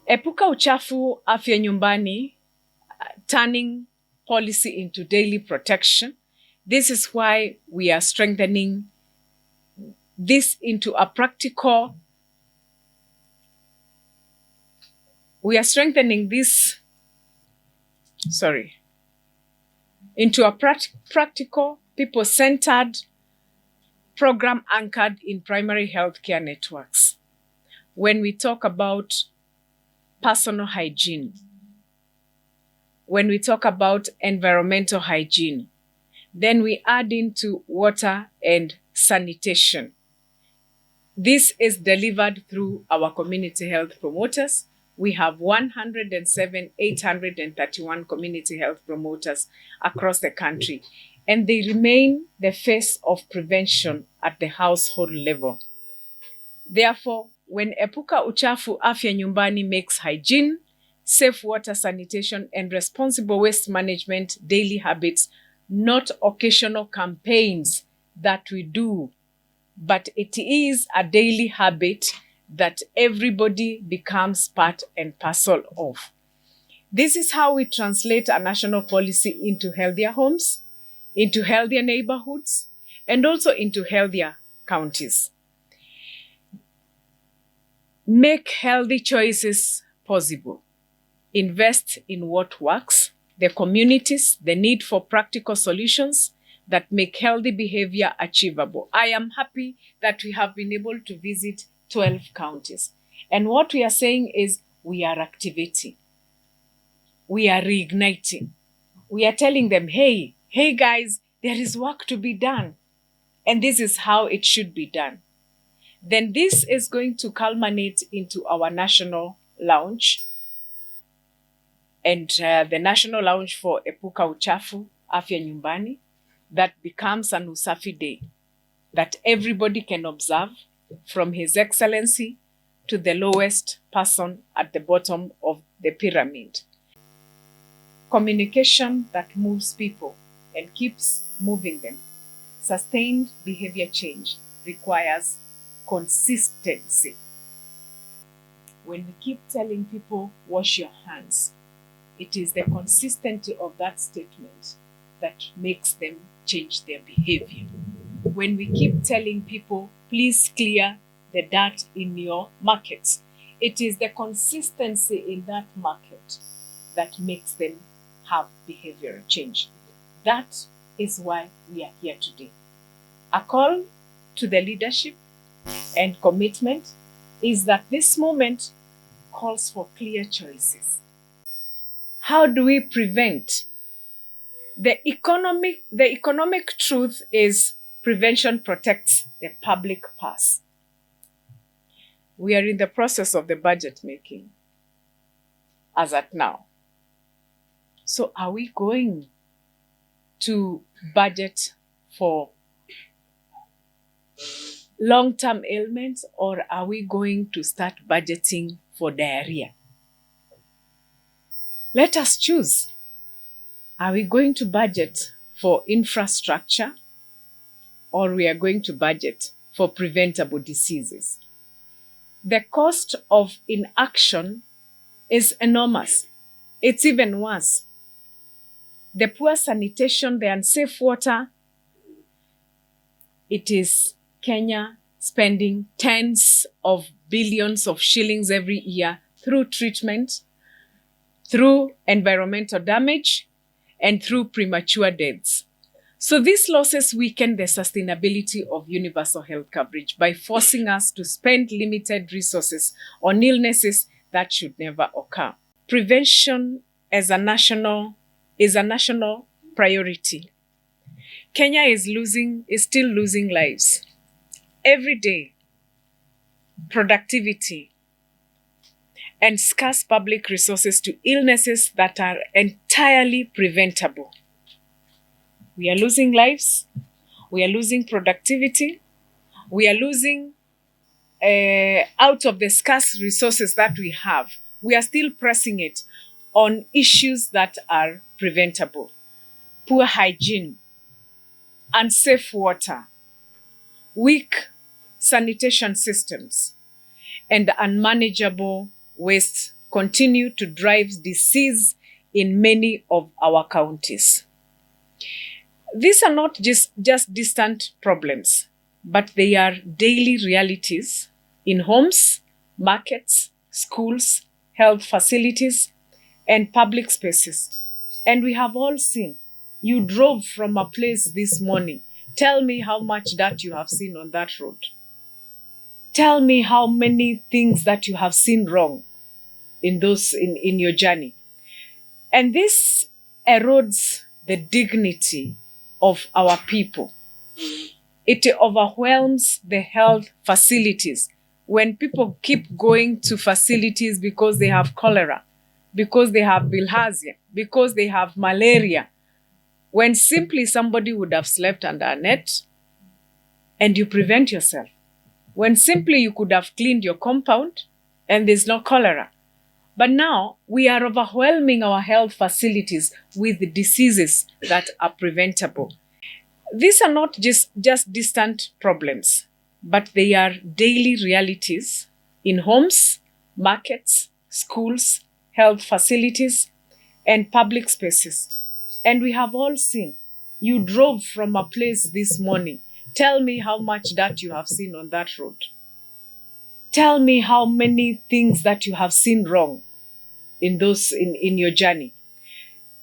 Epuka uchafu, afya nyumbani, turning policy into daily protection. This is why we are strengthening this into a practical. Into a practical, people-centered program anchored in primary healthcare networks. When we talk about personal hygiene, when we talk about environmental hygiene, then we add into water and sanitation. This is delivered through our community health promoters. We have 107,831 community health promoters across the country, and they remain the face of prevention at the household level. Therefore, when Epuka Uchafu Afya Nyumbani makes hygiene, safe water sanitation, and responsible waste management daily habits, not occasional campaigns that we do, but it is a daily habit that everybody becomes part and parcel of. This is how we translate a national policy into healthier homes, into healthier neighborhoods, and also into healthier counties. Make healthy choices possible. Invest in what works, the communities, the need for practical solutions that make healthy behavior achievable. I am happy that we have been able to visit 12 counties. And what we are saying is we are activating. We are reigniting. We are telling them, hey guys, there is work to be done. And this is how it should be done. Then this is going to culminate into our national launch. And the national launch for Epuka Uchafu Afya Nyumbani, that becomes an Usafi Day that everybody can observe, from His Excellency to the lowest person at the bottom of the pyramid. Communication that moves people and keeps moving them. Sustained behavior change requires consistency. When we keep telling people, wash your hands, it is the consistency of that statement that makes them change their behavior. When we keep telling people, please clear the dirt in your markets, it is the consistency in that market that makes them have behavioral change. That is why we are here today. A call to the leadership and commitment is that this moment calls for clear choices. How do we prevent? The economic truth is prevention protects the public purse. We are in the process of the budget making as at now. So are we going to budget for long-term ailments, or are we going to start budgeting for diarrhea? Let us choose. Are we going to budget for infrastructure, or we are going to budget for preventable diseases? The cost of inaction is enormous. It's even worse. The poor sanitation, the unsafe water, it is Kenya spending tens of billions of shillings every year through treatment, through environmental damage, and through premature deaths. So these losses weaken the sustainability of universal health coverage by forcing us to spend limited resources on illnesses that should never occur. Prevention is a national priority. Kenya is still losing lives. Every day, productivity, and scarce public resources to illnesses that are entirely preventable. We are losing lives, we are losing productivity, we are losing out of the scarce resources that we have. We are still pressing it on issues that are preventable. Poor hygiene, unsafe water, weak sanitation systems, and unmanageable waste continue to drive disease in many of our counties. These are not just distant problems, but they are daily realities in homes, markets, schools, health facilities, and public spaces. And we have all seen. You drove from a place this morning. Tell me how much dirt you have seen on that road. Tell me how many things that you have seen wrong in your journey. And this erodes the dignity of our people. It overwhelms the health facilities. When people keep going to facilities because they have cholera, because they have bilharzia, because they have malaria, when simply somebody would have slept under a net and you prevent yourself. When simply you could have cleaned your compound and there's no cholera. But now we are overwhelming our health facilities with diseases that are preventable. These are not just distant problems, but they are daily realities in homes, markets, schools, health facilities, and public spaces. And we have all seen. You drove from a place this morning. Tell me how much dirt you have seen on that road. Tell me how many things that you have seen wrong in your journey.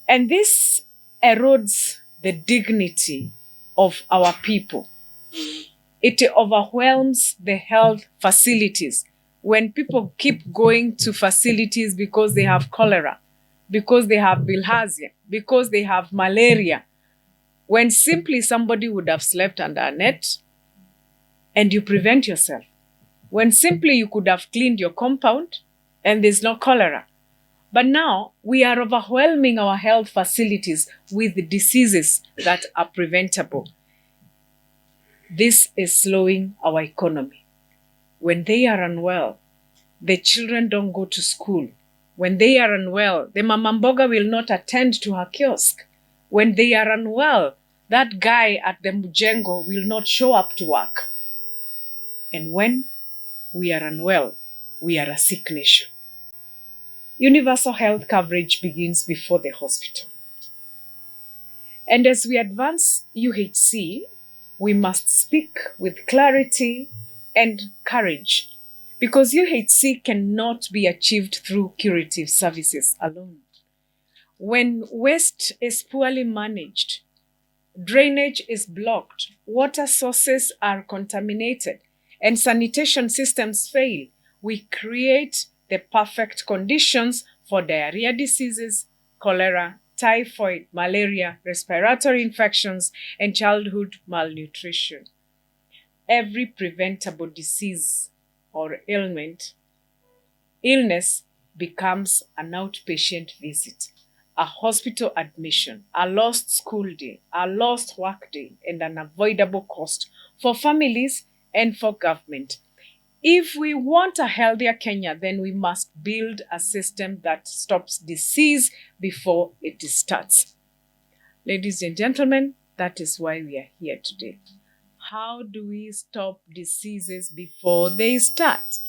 And this erodes the dignity of our people. It overwhelms the health facilities. When people keep going to facilities because they have cholera, because they have bilharzia, because they have malaria, when simply somebody would have slept under a net and you prevent yourself. When simply you could have cleaned your compound and there's no cholera. But now we are overwhelming our health facilities with diseases that are preventable. This is slowing our economy. When they are unwell, the children don't go to school. When they are unwell, the mama mboga will not attend to her kiosk. When they are unwell, that guy at the mujengo will not show up to work. And when we are unwell, we are a sick nation. Universal health coverage begins before the hospital. And as we advance UHC, we must speak with clarity and courage, because UHC cannot be achieved through curative services alone. When waste is poorly managed, drainage is blocked, water sources are contaminated, and sanitation systems fail, we create the perfect conditions for diarrhea diseases, cholera, typhoid, malaria, respiratory infections, and childhood malnutrition. Every preventable disease or illness becomes an outpatient visit, a hospital admission, a lost school day, a lost work day, and an avoidable cost for families and for government. If we want a healthier Kenya, then we must build a system that stops disease before it starts. Ladies and gentlemen, that is why we are here today. How do we stop diseases before they start?